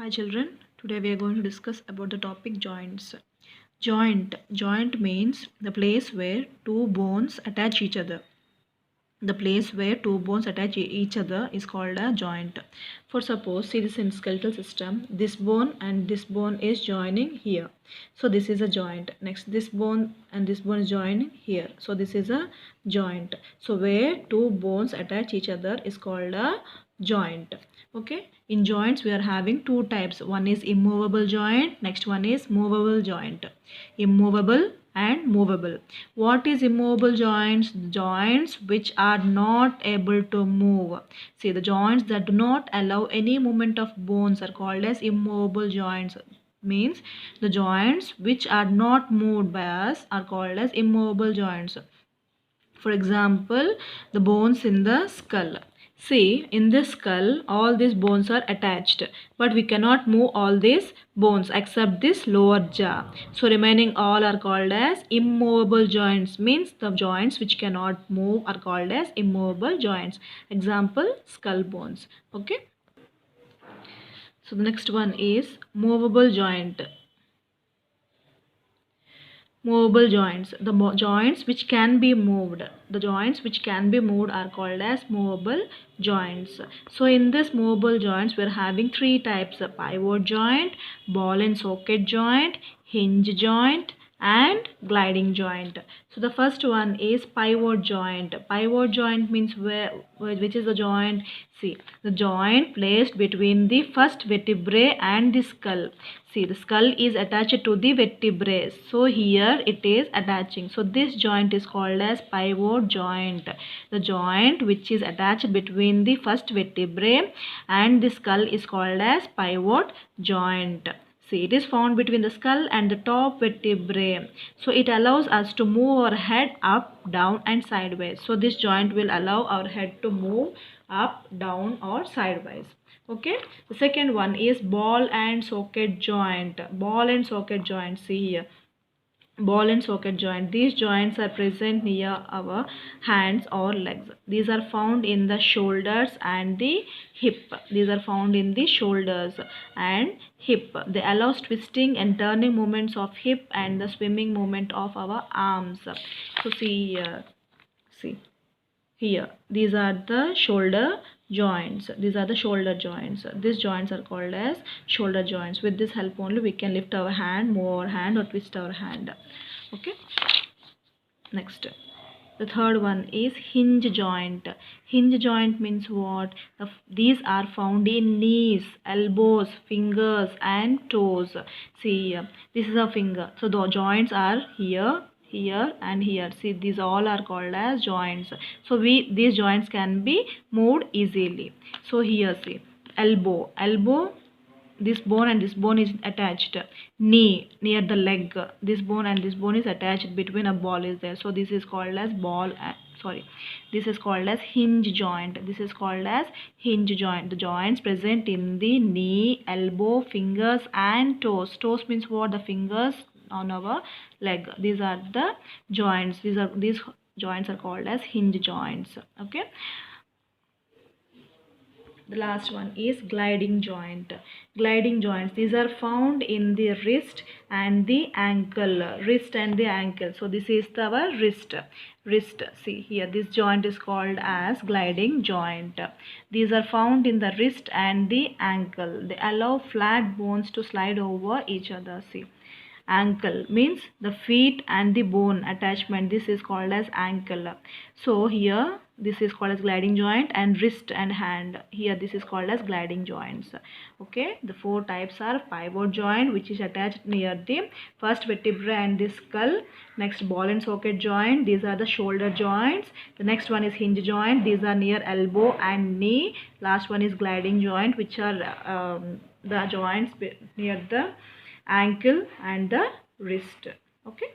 Hi children, today we are going to discuss about the topic joints. Joint means the place where two bones attach each other. The place where two bones attach each other is called a joint. For suppose, see this in skeletal system, this bone and this bone is joining here. So this is a joint. Next, this bone and this bone is joining here. So this is a joint. So where two bones attach each other is called a joint. Okay, in joints we are having two types. One is immovable joint, next one is movable joint. Immovable and movable. What is immovable joints? Joints which are not able to move. See, the joints that do not allow any movement of bones are called as immovable joints. Means the joints which are not moved by us are called as immovable joints. For example, the bones in the skull. See, in the skull, all these bones are attached, but we cannot move all these bones except this lower jaw. So, remaining all are called as immovable joints. Means the joints which cannot move are called as immovable joints. Example, skull bones. Okay. So, the next one is movable joint. Movable joints. The joints which can be moved. The joints which can be moved are called as movable joints. So in this movable joints we are having three types: pivot joint, ball and socket joint, hinge joint, and gliding joint. So the first one is pivot joint. Pivot joint means which is the joint? See, the joint placed between the first vertebrae and the skull. See, the skull is attached to the vertebrae. So here it is attaching. So this joint is called as pivot joint. The joint which is attached between the first vertebrae and the skull is called as pivot joint. See, it is found between the skull and the top vertebrae. So it allows us to move our head up, down and sideways. So this joint will allow our head to move up, down or sideways. Okay. The second one is ball and socket joint. Ball and socket joint. See here. Ball and socket joint. These joints are present near our hands or legs. These are found in the shoulders and the hip. These are found in the shoulders and hip. They allow twisting and turning movements of hip and the swimming movement of our arms. So see here. See here. These are the shoulder joints. These are the shoulder joints. These joints are called as shoulder joints. With this help only we can lift our hand, move our hand or twist our hand. Okay. Next, the third one is hinge joint. Hinge joint means what? These are found in knees, elbows, fingers and toes. See, this is a finger. So the joints are here, here and here. See, these all are called as joints. So these joints can be moved easily. So here, see, elbow. This bone and this bone is attached. Knee, near the leg, this bone and this bone is attached, between a ball is there. So this is called as this is called as hinge joint. This is called as hinge joint. The joints present in the knee, elbow, fingers and toes. Toes means what? The fingers on our leg. These are the joints. These joints are called as hinge joints. Okay. The last one is gliding joint. Gliding joints, these are found in the wrist and the ankle. Wrist and the ankle. So this is our wrist. See here, this joint is called as gliding joint. These are found in the wrist and the ankle. They allow flat bones to slide over each other. See, ankle means the feet and the bone attachment. This is called as ankle. So here this is called as gliding joint, and wrist and hand, here this is called as gliding joints. Okay, the four types are pivot joint, which is attached near the first vertebra and the skull. Next, ball and socket joint, these are the shoulder joints. The next one is hinge joint, these are near elbow and knee. Last one is gliding joint, which are the joints near the ankle and the wrist. Okay.